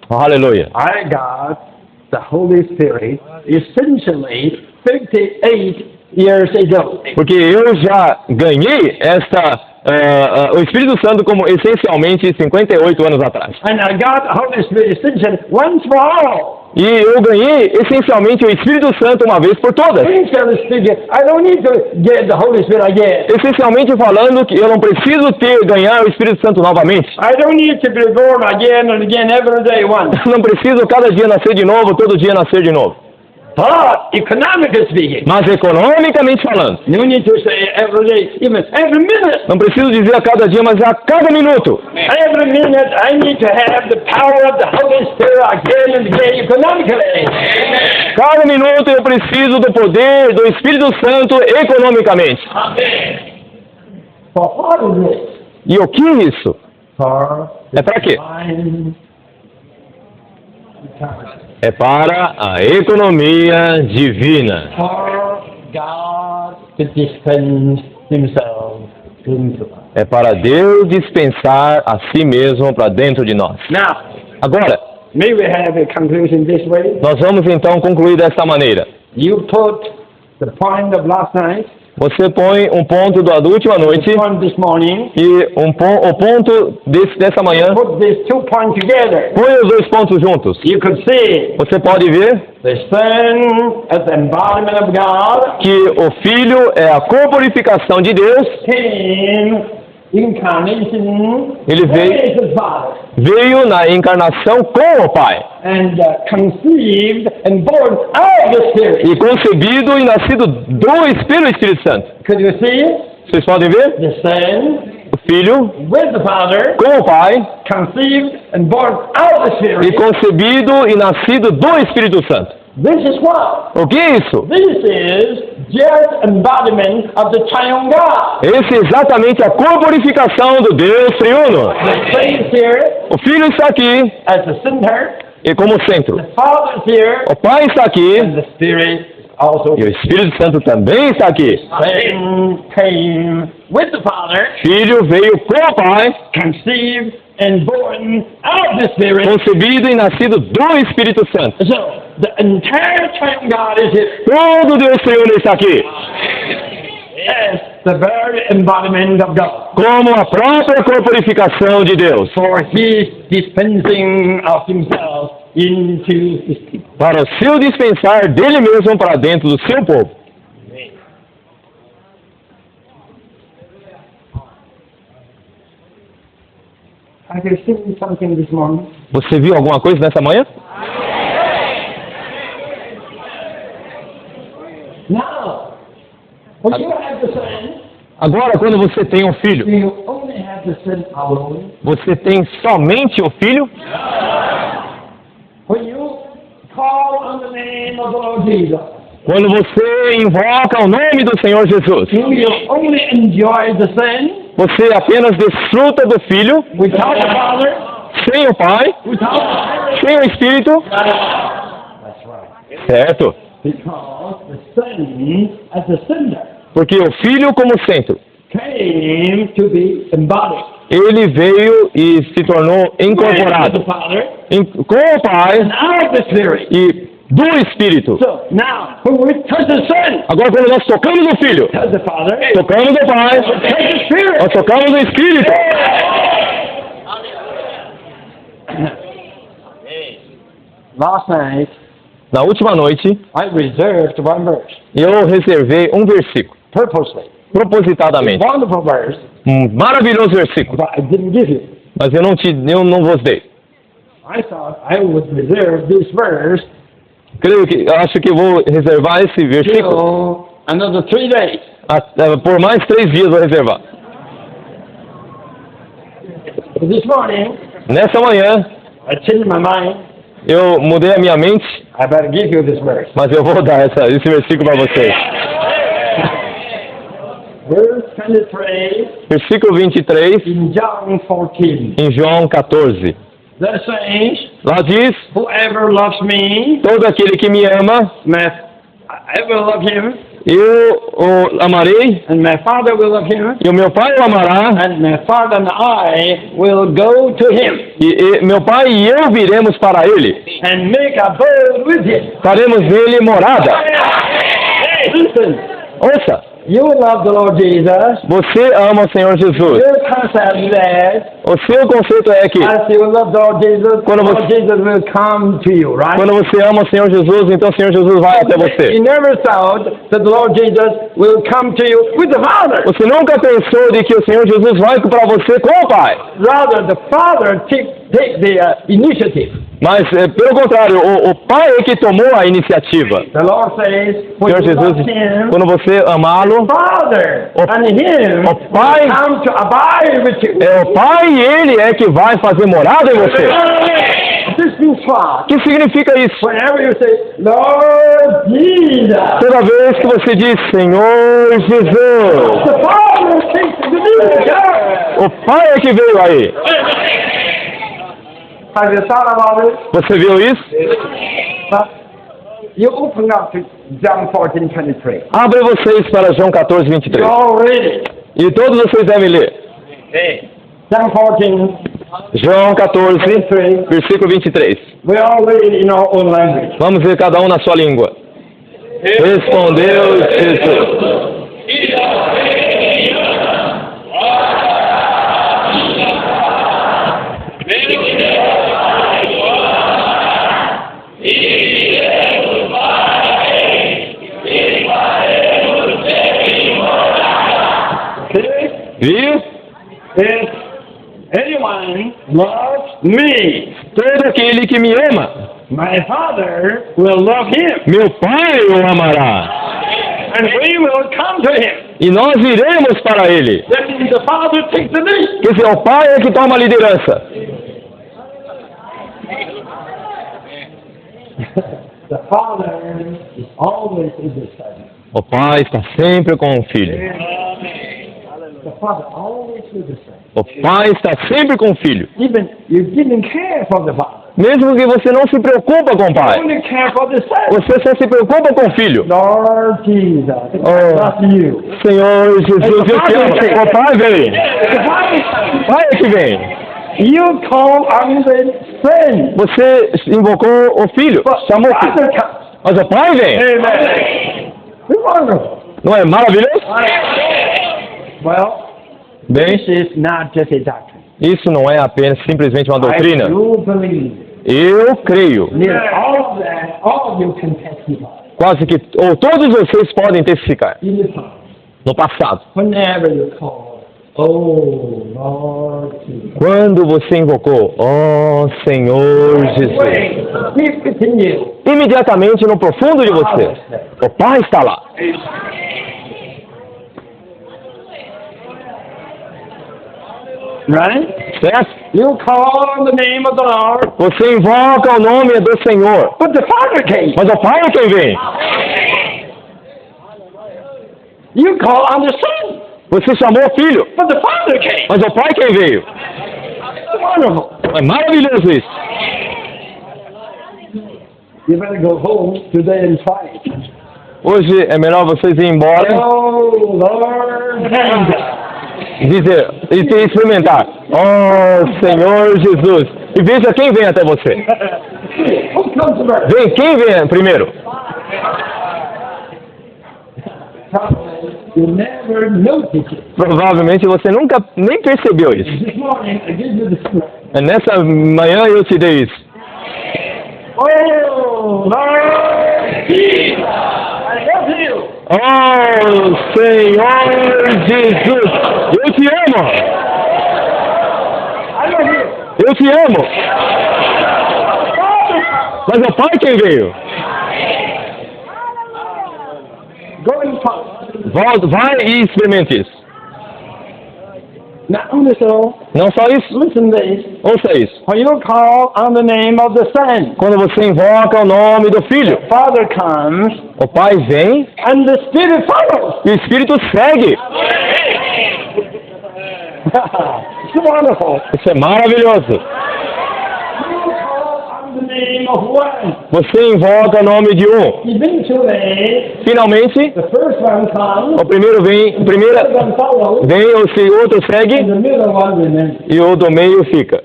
Aleluia. I got the Holy Spirit essentially 58 years ago. Porque eu já ganhei o Espírito Santo como essencialmente 58 anos atrás. And I got the Holy Spirit essentially once for all. E eu ganhei essencialmente o Espírito Santo uma vez por todas. Essentially speaking, I don't need to get the Holy Spirit again. Essencialmente falando que eu não preciso ganhar o Espírito Santo novamente. I don't need to be born again and again every day once. Eu não preciso cada dia nascer de novo, todo dia nascer de novo. But economically speaking, Mas economicamente falando, you need to say every day, even every minute. não preciso dizer a cada dia, mas a cada minuto. Every minute I need to have the power of the Holy Spirit again and again economically. Cada minuto eu preciso do poder do Espírito Santo economicamente. For what is this? E o que é isso? For É para quê? divine. É para a economia divina. For God to dispense Himself into us. É para Deus dispensar a si mesmo para dentro de nós. Now, Agora, may we have a conclusion this way? nós vamos então concluir desta maneira. You put the point of last night, Você põe um ponto da última noite the point this morning, e o ponto dessa manhã. put these 2 points together. Põe os dois pontos juntos. You could see Você pode ver the Son as the embodiment of God que o Filho é a corporificação de Deus. came incarnation Ele veio- with the Father Veio na encarnação com o Pai. and conceived and born of the Spirit. E concebido e nascido pelo Espírito Santo. Could you see it? Vocês podem ver? The Son O Filho with the Father, com o Pai. conceived and born of the E Spirit. concebido e nascido do Espírito Santo. This is what? O que é isso? This is just embodiment of the triune God. Esse é exatamente a corporificação do Deus triuno. The Son is here O Filho está aqui as the center, e como centro. the Father is here, O Pai está aqui and the Spirit also. e o Espírito Santo também está aqui. Son came with the Father, Filho veio com o Pai, conceived and born of the Spirit. concebido e nascido do Espírito Santo. So the entire triune God is here. Todo Deus triuno está aqui, Yes, the very embodiment of God. como a própria corporificação de Deus, For His dispensing of Himself into His people. para o seu dispensar dele mesmo para dentro do seu povo. Have you seen something this morning? Você viu alguma coisa nessa manhã? Now, when you have the Son, Agora, quando você tem um filho, you only have the Son alone. você tem somente o filho? When you call on the name of the Lord Jesus, Quando você invoca o nome do Senhor Jesus, you only enjoy the Son você apenas desfruta do filho, without the Father, sem o Pai, without the Spirit. sem o Espírito, That's right. certo? Because the Son, as the sender, Porque o filho como centro came to be embodied. ele veio e se tornou incorporado com o Pai and out of the Spirit. e do Espírito. So now, when we touch the Son, Agora, quando nós tocamos no Filho, touch the Father, tocamos no Pai, touch the Spirit. nós tocamos no Espírito. Last night, Na última noite, I reserved one verse, eu reservei um versículo, purposely. propositadamente. Wonderful verse, Maravilhoso versículo, but I didn't give you. mas eu não vos dei. I thought I would reserve this verse Acho que vou reservar esse versículo. till another 3 days. Por mais 3 dias vou reservar. This morning, Nessa manhã, I changed my mind. eu mudei a minha mente, I better give you this verse. mas eu vou dar esse versículo para vocês. Verse 23 Versículo 23, in John 14. em João 14. That says, Lá diz, whoever loves me, todo aquele que me ama, I will love him, eu o amarei, and my Father will love him, e o meu Pai o amará, and my Father and I will go to him e meu Pai e eu viremos para ele, and make a abode with him. faremos nele morada. Listen, Ouça, you love the Lord Jesus. você ama o Senhor Jesus. Your concept is that O seu conceito é que as you love the Lord Jesus, Quando Lord você- Jesus will come to you, right? quando você ama o Senhor Jesus, então o Senhor Jesus vai até You você. never thought that the Lord Jesus will come to you with the Father. Você nunca pensou de que o Senhor Jesus vai para você com o Pai. Rather, the Father take the initiative. Mas, pelo contrário, o Pai é que tomou a iniciativa. The Lord says, O when Senhor you Jesus, love Him, quando você amá-lo, Father O- and Him o Pai- will come to abide with you. é o Pai e Ele é que vai fazer morada em você. This means what? O que significa isso? Whenever you say, Lord Jesus, Toda vez que você diz, Senhor Jesus, the Father takes the initiative. o Pai é que veio aí. Have you thought about it? Você viu isso? You open up to John 14:23. Abre vocês para João 14, 23. You all read it. E todos vocês devem ler. John 14, João 14, versículo 23. we all read it in our own language. Vamos ver cada um na sua língua. Respondeu Jesus. Okay? Viu? If anyone loves me, Todo aquele que me ama, my Father will love him, meu Pai o amará. and we will come to him. E nós iremos para ele. That means the Father takes the lead. Quer dizer, o Pai é que toma a liderança. The Father is always in the Son. O Pai está sempre com o Filho. The Father always with the Son. O Pai está sempre com o Filho. Even you didn't care for the Father. Mesmo que você não se preocupa com o You Pai, only care for the Son. você só se preocupa com o Filho. Lord Jesus, I love you. Senhor Jesus, eu te amo. O Pai vem. The Father, O Pai é que vem. you call on the Son. Você invocou o Filho, chamou o Filho. Father comes. Mas o Pai vem. Amen. It's wonderful. Não é maravilhoso? Well, Bem, this is not just a doctrine. isso não é apenas simplesmente uma I doutrina. do believe. Eu creio. Near all of that, all of you can testify. Quase que, ou todos vocês podem testificar. In the past, No passado, whenever you call, oh Lord Jesus. quando você invocou, ó Senhor Jesus, Deep within you. imediatamente no profundo de você, o Pai está lá. Right? Certo? You call on the name of the Lord, Você invoca o nome do Senhor, but the Father came. mas o Pai é quem vem. You call on the Son, Você chamou o Filho, but the Father came. mas o Pai é quem veio. It's wonderful. É maravilhoso isso. You better go home today and try it. Hoje é melhor vocês irem embora Oh Lord Jesus. dizer e experimentar. Oh, Senhor Jesus. E veja quem vem até você. Who comes first? Vem, quem vem primeiro? You never noticed it. Provavelmente você nunca nem percebeu isso. This morning I give you the script. Nessa manhã eu te dei isso. Oh, Lord Jesus, I love you. Oh, Senhor Jesus, eu te amo. I love you. Eu te amo. Mas o Pai quem veio? Go and talk. Volta, vai e experimente isso. Not only so, Não só isso, listen to this. ouça isso. When you call on the name of the Son, Quando você invoca o nome do Filho, Father comes o Pai vem and the Spirit follows. e o Espírito segue. It's wonderful. Isso é maravilhoso. You call on the name of one. Você invoca o nome de um. Eventually, Finalmente, the first one comes, o primeiro vem, the primeira second one follows, vem, o outro and segue the middle one remains. e o do meio fica.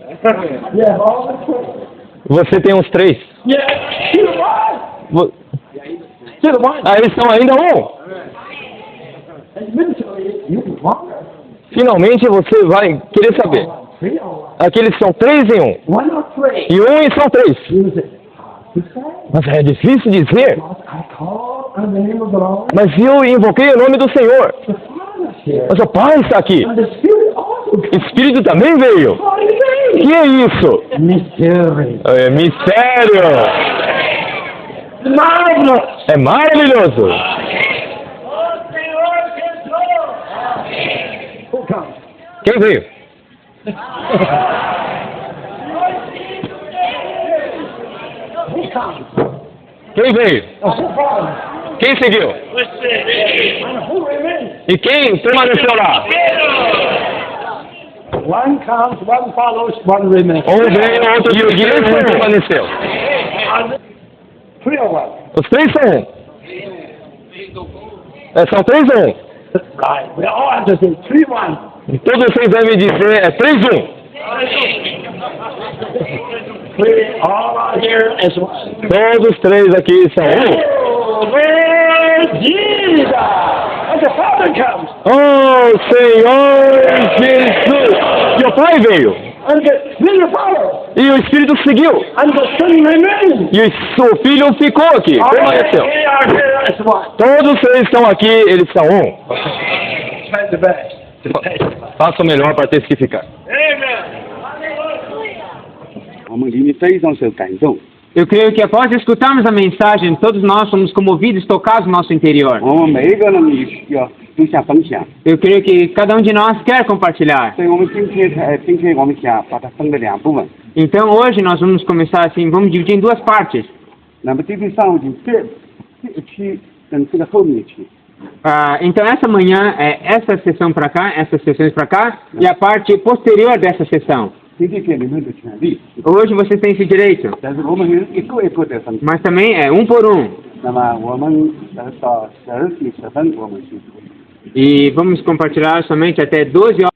You have all the truth. Você tem os três. Yeah, still one. Vo- Still one. Ah, eles são ainda um. Eventually, you can walk. Finalmente você vai querer saber. Three or one. Aqueles são três em um. One or three. E um e são três. You say, you say, Mas é difícil dizer. I call on the name of the Lord. Mas eu invoquei o nome do Senhor. The Father's here. Mas o Pai está aqui. And the Spirit also comes. O Espírito também veio. What do you O mean? que é isso? Mystery. É mistério. Marvelous. É maravilhoso. Who comes? Quem veio? Who comes? Quem veio? Who follows? Quem seguiu? And who remains? E quem permaneceu lá? One comes, one follows, one remains. Um veio, outro seguiu e um permaneceu. Three or one. Os três são um. São três ou um. Right. We all have to say three one. E todos vocês devem dizer é 3-1. We all are here as one. Todos os três aqui são um. Oh, Lord Jesus! And the Father comes, Oh, Senhor Jesus! E o Pai veio. and the Spirit follows, E o Espírito seguiu. and the Son remains. E o Filho ficou aqui, All permaneceu. we are here as one. Todos eles estão aqui, eles são um. Try the best to testify. Faça o melhor para testificar. 我们里面非常受感动， Eu creio que após escutarmos a mensagem, todos nós somos comovidos, tocados no nosso interior. 我们每一个人也需要都想分享， Eu creio que cada um de nós quer compartilhar. 所以我们今天我们想把它分了两部分。 Então hoje nós vamos começar assim, vamos dividir em duas partes. 那么这个上午就这一期跟这个后面一期， Então essa manhã é essa sessão para cá, essas sessões para cá, e a parte posterior dessa sessão. 今天给你们的权利， Hoje vocês têm esse direito, 但是我们是一个一个的分享。 mas também é um por um. 那么我们到12点10分我们结束。 E vamos compartilhar somente até 12 horas.